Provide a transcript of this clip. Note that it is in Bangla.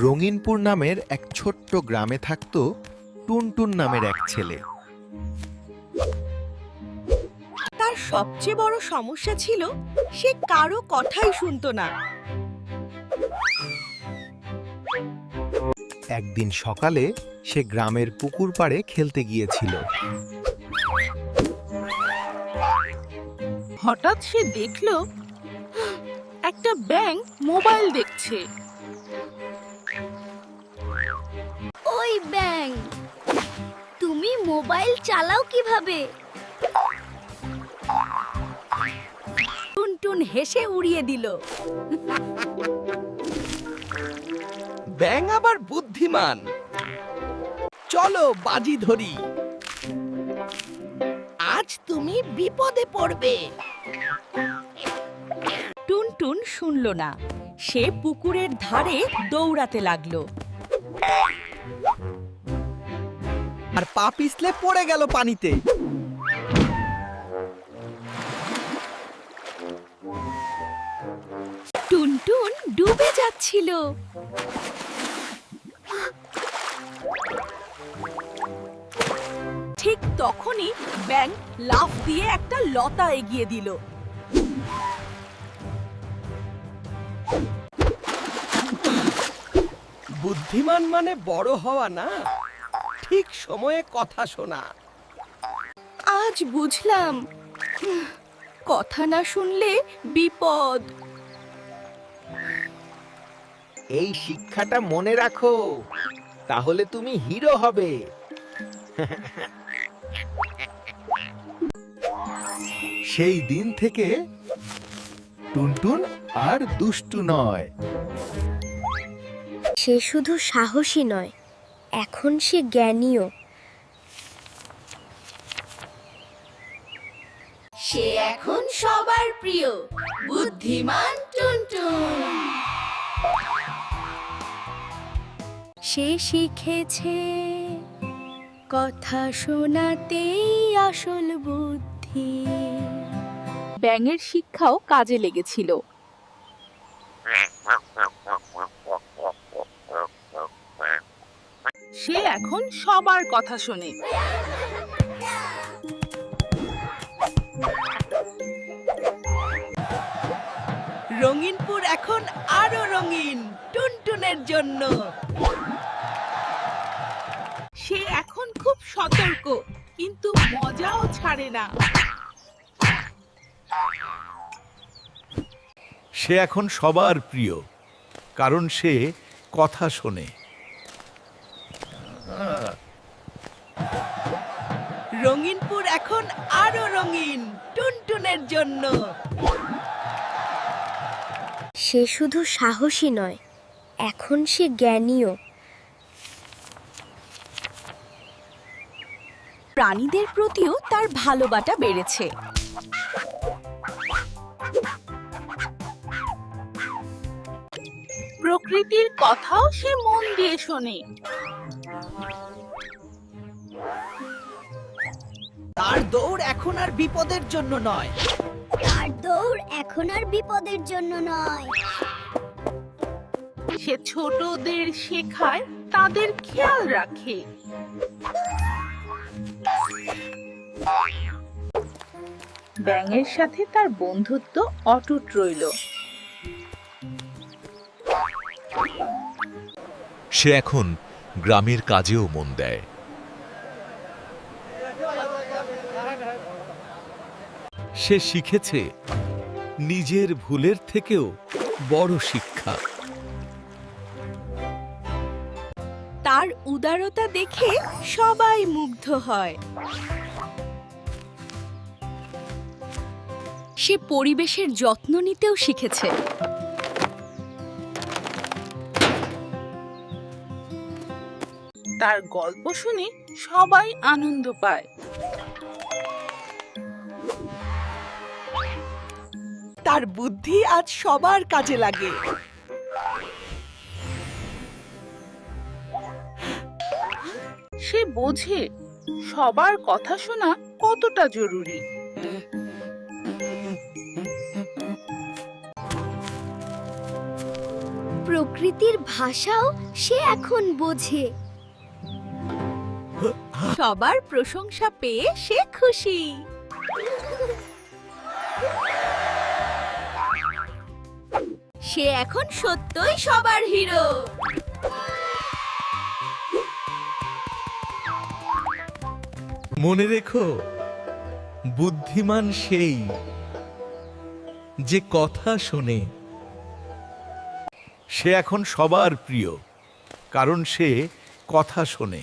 রঙিনপুর নামের এক ছোট্ট গ্রামে থাকত টুনটুন নামের এক ছেলে। তার সবচেয়ে বড় সমস্যা ছিল সে কারো কথাই শুনতো না। একদিন সকালে সে গ্রামের পুকুর পাড়ে খেলতে গিয়েছিল। হঠাৎ সে দেখল একটা ব্যাঙ মোবাইল দেখছে। ওই ব্যাঙ, তুমি মোবাইল চালাও কিভাবে? টুনটুন হেসে উড়িয়ে দিল। ব্যাঙ আবার বুদ্ধিমান। চলো বাজি ধরি, আজ তুমি বিপদে পড়বে। টুনটুন শুনল না, সে পুকুরের ধারে দৌড়াতে লাগলো। আর পা পিছলে পড়ে গেল পানিতে। টুনটুন ডুবে যাচ্ছিল। ঠিক তখনই ব্যাঙ লাফ দিয়ে একটা লতা এগিয়ে দিল। বুদ্ধিমান মানে বড় হওয়া না, ঠিক সময়ে কথা শোনা। আজ বুঝলাম, কথা না শুনলে বিপদ। এই শিক্ষাটা মনে রাখো, তাহলে তুমি হিরো হবে। সেই দিন থেকে টুনটুন আর দুষ্টু নয়। সে শুধু সাহসী নয়, এখন সে জ্ঞানীও। সে এখন সবার প্রিয় বুদ্ধিমান টুনটুন। সে শিখেছে কথা শোনাতেই আসল বুদ্ধি। ব্যাঙের শিক্ষাও কাজে লেগেছিল। সে এখন সবার কথা শোনে। রঙিনপুর এখন আরো রঙিন টুনটুনের জন্য। সে এখন খুব সতর্ক, কিন্তু মজাও ছাড়ে না। সে এখন সবার প্রিয়, কারণ সে কথা শোনে। রঙিনপুর এখন আরো রঙিন টুনটুনের জন্য। সে শুধু সাহসী নয়, এখন সে জ্ঞানীও। প্রাণীদের প্রতিও তার ভালোবাসা বেড়েছে। প্রকৃতির কথাও সে মন দিয়ে শোনে। তার দৌড় এখন আর বিপদের জন্য নয়। তার দৌড় এখন আর বিপদের জন্য নয়। সে ছোটদের শেখায়, তাদের খেয়াল রাখে। ব্যাঙের সাথে তার বন্ধুত্ব অটুট রইল। সে এখন গ্রামের কাজেও মন দেয়। সে শিখেছে নিজের ভুলের থেকেও বড় শিক্ষা। তার উদারতা দেখে সবাই মুগ্ধ হয়। সে পরিবেশের যত্ন নিতেও শিখেছে। তার গল্প শুনে সবাই আনন্দ পায়। তার বুদ্ধি আজ সবার কাজে লাগে। সে বোঝে সবার কথা শোনা কতটা জরুরি। প্রকৃতির ভাষাও সে এখন বোঝে। সবার প্রশংসা পেয়ে সে খুশি। সে এখন সত্যই সবার হিরো। মনে রেখো, বুদ্ধিমান সেই যে কথা শোনে। সে এখন সবার প্রিয়, কারণ সে কথা শোনে।